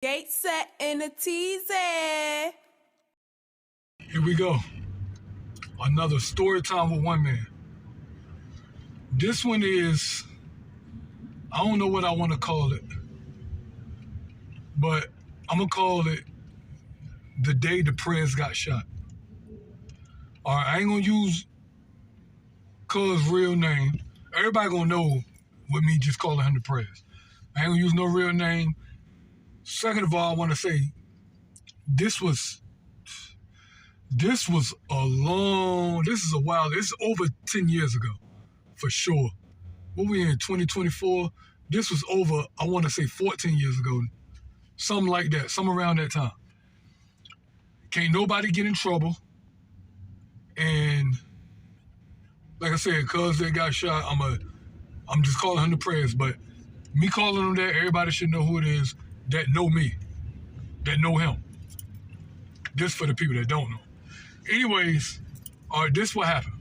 Gate set in a teasy. Here we go. Another story time with one man. This one is, I don't know what I want to call it, but I'm going to call it the day the Prez got shot. All right, I ain't going to use Cuz's real name. Everybody going to know with me just calling him the Prez. I ain't going to use no real name. Second of all, I want to say this is a while. This is over 10 years ago, for sure. What we in, 2024? This was over, I want to say 14 years ago. Something like that, something around that time. Can't nobody get in trouble. And like I said, cuz they got shot, I'm just calling him the Prez, but me calling him that, everybody should know who it is that know me, that know him. Just for the people that don't know. Anyways, all right, this what happened.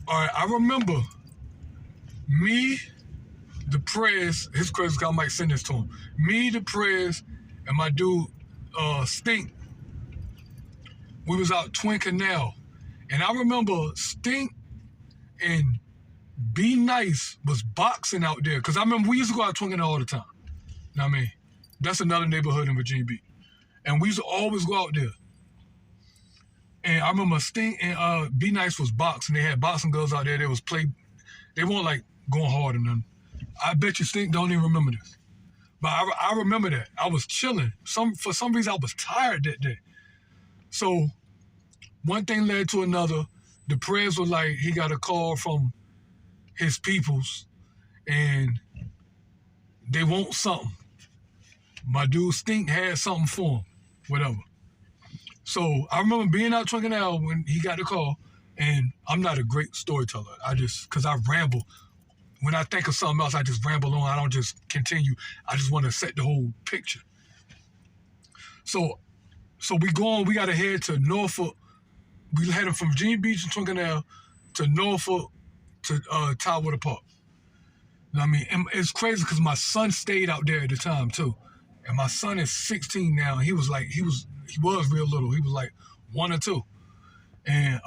All right, I remember me, the Prez, his credit card, I might send this to him. Me, the Prez, and my dude, Stink. We was out Twin Canal. And I remember Stink and Be Nice was boxing out there. Because I remember we used to go out Twin Canal all the time. You know what I mean? That's another neighborhood in Virginia Beach. And we used to always go out there. And I remember Stink and Be Nice was boxing. They had boxing girls out there. They weren't like going hard or nothing. I bet you Stink don't even remember this. But I remember that. I was chilling. For some reason, I was tired that day. So one thing led to another. The Prez was like, he got a call from his peoples, and they want something. My dude Stink had something for him, whatever. So I remember being out Twin Canal when he got the call, and I'm not a great storyteller. Because I ramble. When I think of something else, I just ramble on. I don't just continue. I just want to set the whole picture. So we got to head to Norfolk. We headed from Virginia Beach and Twin Canal to Norfolk to Tidewater Park. You know what I mean? And it's crazy because my son stayed out there at the time too. And my son is 16 now. He was real little. He was like 1 or 2. And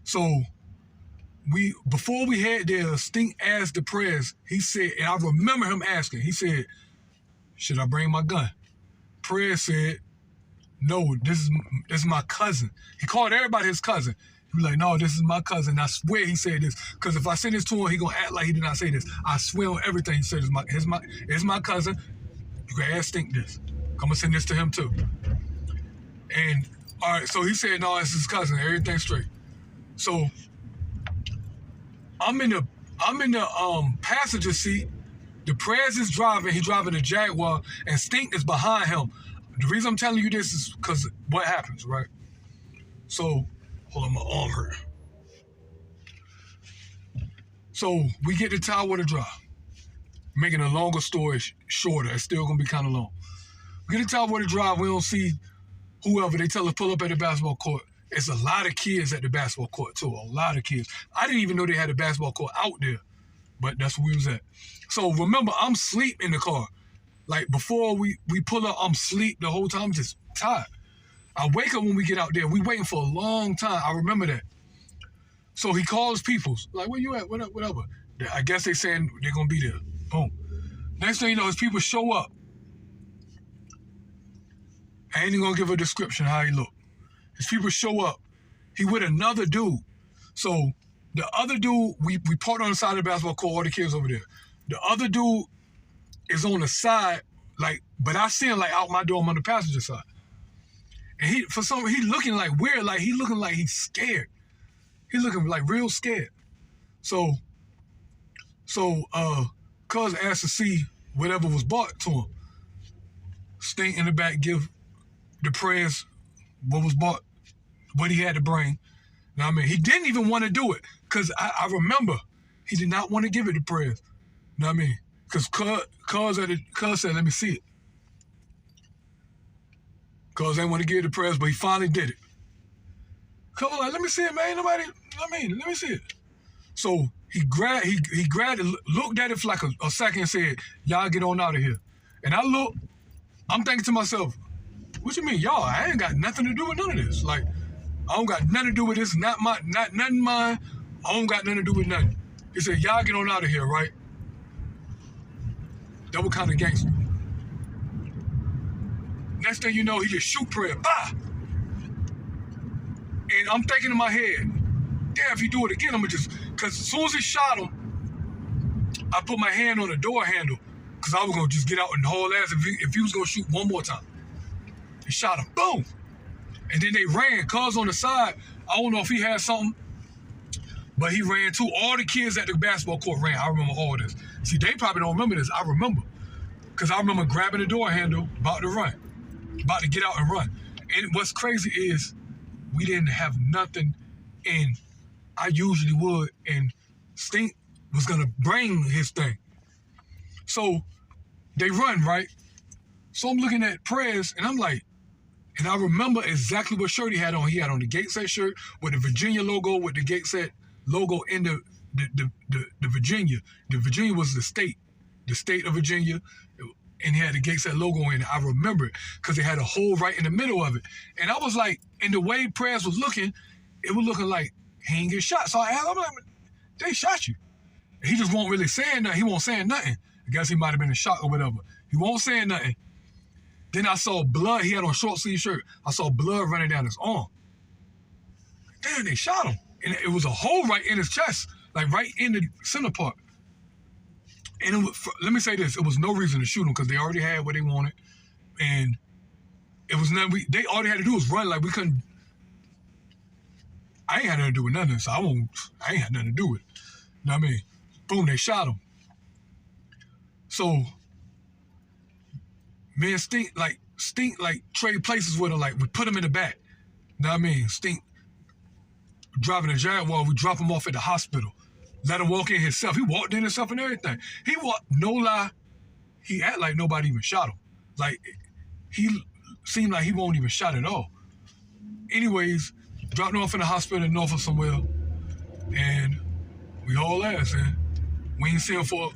so before we head there, Stink asked the Prez, he said, and I remember him asking, he said, should I bring my gun? Prez said, no, this is my cousin. He called everybody his cousin. He was like, no, this is my cousin. I swear he said this. Because if I send this to him, he going to act like he did not say this. I swear on everything he said, it's my cousin. You can ask Stink this. I'm going to send this to him too. And, all right, so he said, no, it's his cousin. Everything's straight. So I'm in the passenger seat. The Prez is driving. He's driving a Jaguar, and Stink is behind him. The reason I'm telling you this is because what happens, right? So, hold on, my arm hurt. So we get to Tidewater Drive. Making a longer story shorter. It's still going to be kind of long. We get to Tidewater Drive. We don't see whoever. They tell us pull up at the basketball court. It's a lot of kids at the basketball court, too. A lot of kids. I didn't even know they had a basketball court out there. But that's where we was at. So remember, I'm asleep in the car. Like before we pull up, I'm asleep the whole time. I'm just tired. I wake up when we get out there. We waiting for a long time. I remember that. So he calls peoples. Like, where you at? Whatever. I guess they saying they're going to be there. Boom. Next thing you know, his people show up. I ain't even going to give a description how he look. His people show up. He with another dude. So the other dude, we parked on the side of the basketball court, all the kids over there. The other dude is on the side, like, but I see him like out my door. I'm on the passenger side. And he looking like weird, like he looking like he's scared. He looking like real scared. So cuz asked to see whatever was bought to him. Stink in the back give the Prez what was bought, what he had to bring. You know what I mean? He didn't even want to do it, because I remember he did not want to give it to Prez. You know what I mean? Because cuz said, let me see it. Cuz didn't want to give it to Prez, but he finally did it. Cuz was like, let me see it, man. Let me see it. So He grabbed it, looked at it for like a second and said, y'all get on out of here. And I look, I'm thinking to myself, what you mean, y'all? I ain't got nothing to do with none of this. Like, I don't got nothing to do with this. Not nothing mine. I don't got nothing to do with nothing. He said, y'all get on out of here, right? That was kind of gangster. Next thing you know, he just shoot Prez. Bah! And I'm thinking in my head, damn, if he do it again, I'm gonna just, because as soon as he shot him, I put my hand on the door handle, because I was gonna just get out and haul ass if he was gonna shoot one more time. He shot him, boom! And then they ran, cuz on the side, I don't know if he had something, but he ran too. All the kids at the basketball court ran. I remember all this. See, they probably don't remember this. I remember. Because I remember grabbing the door handle, about to run. About to get out and run. And what's crazy is we didn't have nothing, and I usually would, and Stink was going to bring his thing. So they run, right? So I'm looking at Prez, and I'm like, and I remember exactly what shirt he had on. He had on the Gateshead shirt with the Virginia logo, with the Gateshead logo in the Virginia. The Virginia was the state of Virginia, and he had the Gateshead logo in it. I remember it because it had a hole right in the middle of it. And I was like, and the way Prez was looking, it was looking like he ain't get shot. So I'm like, they shot you. He just won't really saying nothing. He won't saying nothing. I guess he might have been in shock or whatever. He won't saying nothing. Then I saw blood. He had on a short sleeve shirt. I saw blood running down his arm. Damn, they shot him. And it was a hole right in his chest, like right in the center part. And it was, let me say this, it was no reason to shoot him because they already had what they wanted. And it was nothing, they all they had to do was run. Like we couldn't, I ain't had nothing to do with nothing, so I ain't had nothing to do with it. You know what I mean? Boom, they shot him. So, man, Stink like trade places with him, like we put him in the back. You know what I mean? Stink driving a Jaguar, we drop him off at the hospital. Let him walk in himself. He walked in himself and everything. He walked, no lie, he act like nobody even shot him. Like, he seemed like he won't even shot at all. Anyways, dropped him off in the hospital in Norfolk somewhere, and we hauled ass, and we ain't seen him for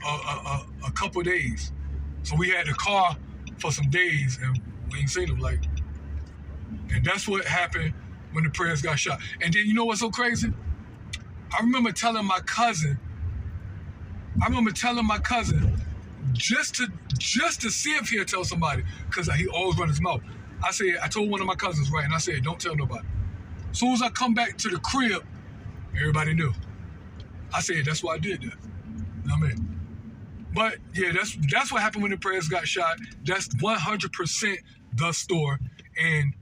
a couple of days. So we had the car for some days, and we ain't seen him, like, and that's what happened when the Prez got shot. And then you know what's so crazy? I remember telling my cousin, just to see if he'll tell somebody, because he always run his mouth. I told one of my cousins, right, and I said, don't tell nobody. As soon as I come back to the crib, everybody knew. I said, that's why I did that. You know what I mean? But yeah, that's what happened when the Prez got shot. That's 100% the story. And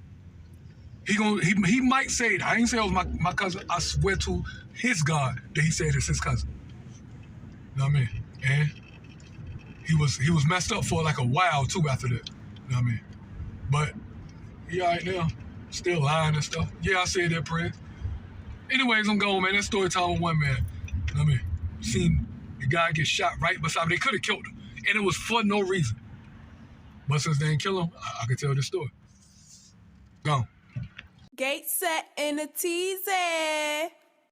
he might say it. I ain't say it was my cousin. I swear to his God that he said it's his cousin. You know what I mean? And he was messed up for like a while too after that. You know what I mean? But he all right now. Still lying and stuff. Yeah, I said that, Prez. Anyways, I'm going, man. That's story time with OneMan. You know what I mean? Seen the guy get shot right beside him. They could have killed him. And it was for no reason. But since they didn't kill him, I can tell this story. Gone. Gate set in a teasy.